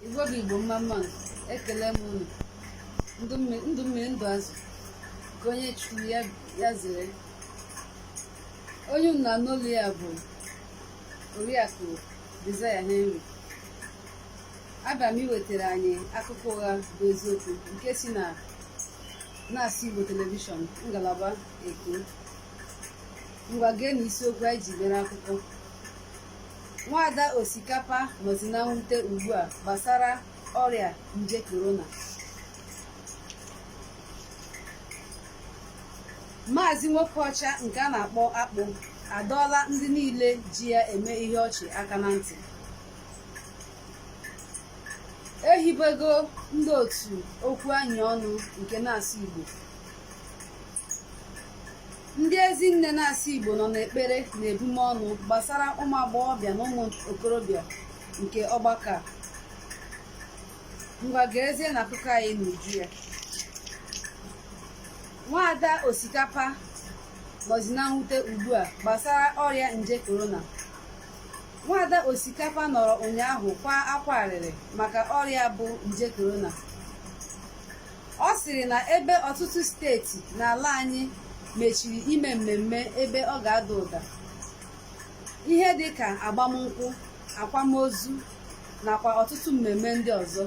Igbo bụ Igbo mma mma, ekele m unu. Ndụ mmiri ndụ azụ ka onye chukwu ya zere. Onye unu na n'olu ya bụ Oriakụ Desire Henry. Abịa m iwetara anyị akụkọ ụgha bụ eziokwu nke si na Nasi Igbo telivishọn ngalaba Eko. Ngwa gee na isiokwu anyị ji mere akụkọ. Nwaada Osikapa nọzi na mwute ugbu a gbasara ọrịa nje korona. Maazị Nwokeọcha nke a na-akpọ Akpụ adọọla ndị niile ji ya eme ihe ọchị aka na ntị. Ehibego ndị otu okwu anyị ọnụ nke Nasi Igbo. Ndị ezinne Nasi Igbo nọ n'ekpere na ebumọnụ gbasara ụmụ agbọghọbịa na ụmụ okorobịa nke ọgbakọ a. Ngwa gerezie na akụkọ anyị n'uju ya. Nwaada Osikapa nọzi na mwute ugbu a gbasara ọrịa nje korona. Nwaada Osikapa nọrọ ụnyaahụ kwa akwa arịrị maka ọrịa bụ nje korona. Ọ sịrị na ebe ọtụtụ steeti n'ala anyị mechiri ime mmemme ebe ọ ga-ada ụda, ihe dịka agbamnkwụ, akwamozu nakwa ọtụtụ mmemme ndị ọzọ,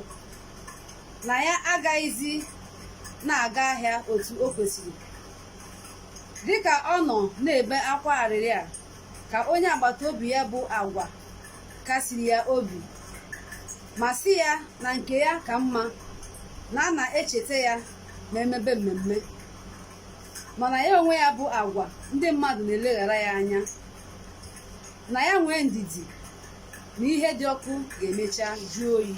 na ya agaghịzi na-aga ahịa otu o kwesịrị. Dịka ọ nọ na-ebe akwa arịrị a ka onye agbata obi ya bụ Agwa kasiri ya obi ma sị ya na nke ya ka mma na a na-echeta ya ma emebe mmemme, mana ya onwe ya bụ Agwa ndị mmadụ na-eleghara ya anya, na ya nwee ndidi na ihe dị ọkụ ga-emecha jụọ oyi.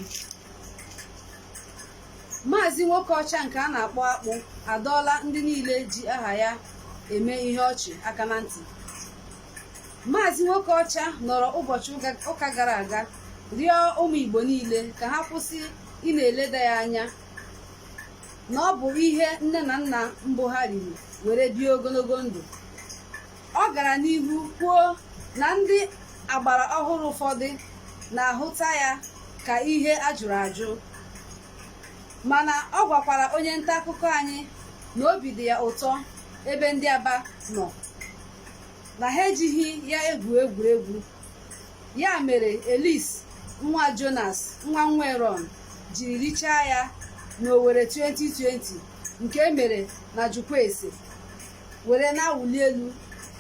Maazị Nwokeọcha nke a na-akpọ Akpụ adọọla ndị niile ji aha ya eme ihe ọchị aka na ntị. Maazị Nwokeọcha nọrọ ụbọchị ụka gara aga rịọ ụmụ Igbo niile ka ha kwụsị ị na-eleda ya anya, na ọ bụ ihe nne na nna mbụ ha riri were bie ogologo ndụ. Ọ gara n'ihu kwuo na ndị agbara ọhụrụ ụfọdụ na-ahụta ya ka ihe ajụrụ ajụ, mana ọ gwakwara onye nta akụkọ anyị na obi dị ya ụtọ ebe ndị Aba nọ, na ha ejighị ya egwu egwuregwu. Ya mere Elise nwa Jonas nwa Nweron jiri richaa ya n'Owerri 2020 nke emere na Jukwese were na-awụli elu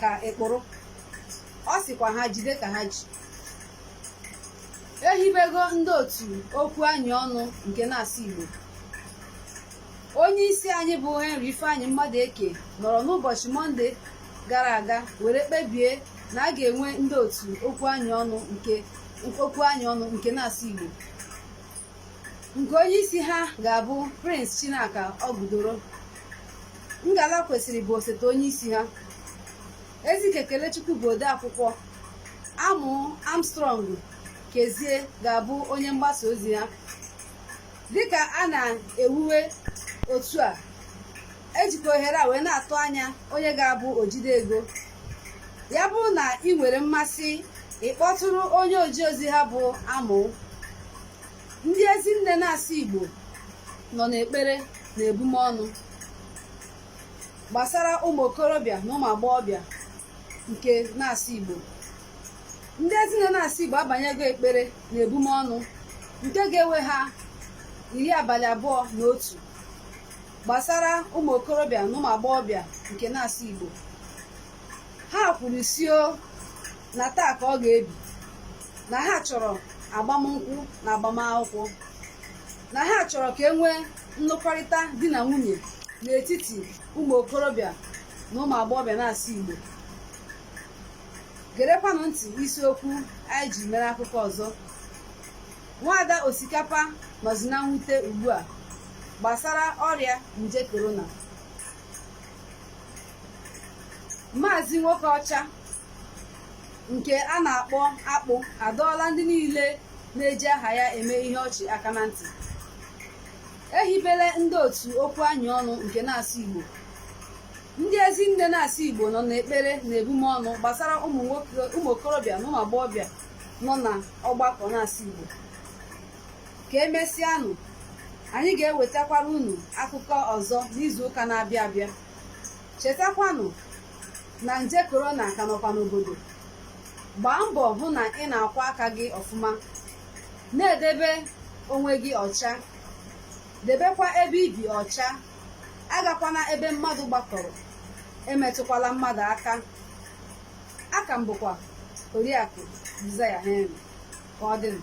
ka ịkpụrụ. Ọ sịkwa ha jide ka ha ji. Ehibego ndị otu okwu anyị ọnụ nke Nasi Igbo. Onye isi anyị bụ Henry Ifeanyị Mmadụeke nọrọ n'ụbọchị Mọnde gara aga were kpebie na a ga-enwe ndị otu okwu anyị ọnụ nke Nasi Igbo, nke onye isi ha ga-abụ Prince Chinaka Ogudoro. Ngala kwesịrị bụ osote onye isi ha. Ezike Kelechukwu bụ ode akwụkwọ. Amụ Armstrong Kezie ga-abụ onye mgbasa ozi ha. Dịka a na-ewuwe otu a, ejikwa ohere a wee na-atụ anya onye ga-abụ ojide ego. Ya bụrụ na ị nwere mmasị ịkpọtụrụ onye oji ozi ha bụ Amụ. Ndị ezinne Nasi Igbo nọ n'ekpere na ebumọnụ gbasara ụmụ okorobịa na ụmụ agbọghọbịa nke Nasi Igbo. Ndị ezinne Nasi Igbo abanyego ekpere na ebumọnụ nke ga-ewe ha 21 gbasara ụmụ okorobịa na ụmụ agbọghọbịa nke Nasi Igbo. Ha kwuru sio na taa ka ọ ga-ebi, na ha chọrọ agbamnkwụ na agbamakwụkwọ, na ha chọrọ ka e nwee nnụkọrịta di na nwunye n'etiti ụmụ okorobịa na ụmụ agbọghọbịa Nasi Igbo. Gerekwanụ ntị isiokwu anyị ji mere akụkọ ọzọ. Nwaada Osikapa nọzi na mwute ugbu a gbasara ọrịa nje korona. Maazị Nwokeọcha nke a na-akpọ Akpụ adọọla ndị niile na-eji aha ya eme ihe ọchị aka na ntị. Ehibele ndị otu okwu anyị ọnụ nke Nasi Igbo. Ndị ezinne Nasi Igbo nọ n'ekpere na ebumọnụ gbasara ụmụ okorobịa na ụmụ agbọghọbịa nọ na ọgbakọ Nasi Igbo. ka emesịanụ, anyị ga-ewetakwara unu akụkọ ọzọ n'izu ụka na-abịa abịa. Chetakwanụ na nje korona ka nọkwa n'obodo. Gbaa mbọ hụ na ị na-akwọ aka gị ọfụma, na-edebe onwe gị ọcha, debekwa ebe ibi ọcha, agakwana ebe mmadụ gbakọrọ, emetụkwala mmadụ aka. Aka m bụkwa Oriakụ Desire Henry. Ka ọ dịrị.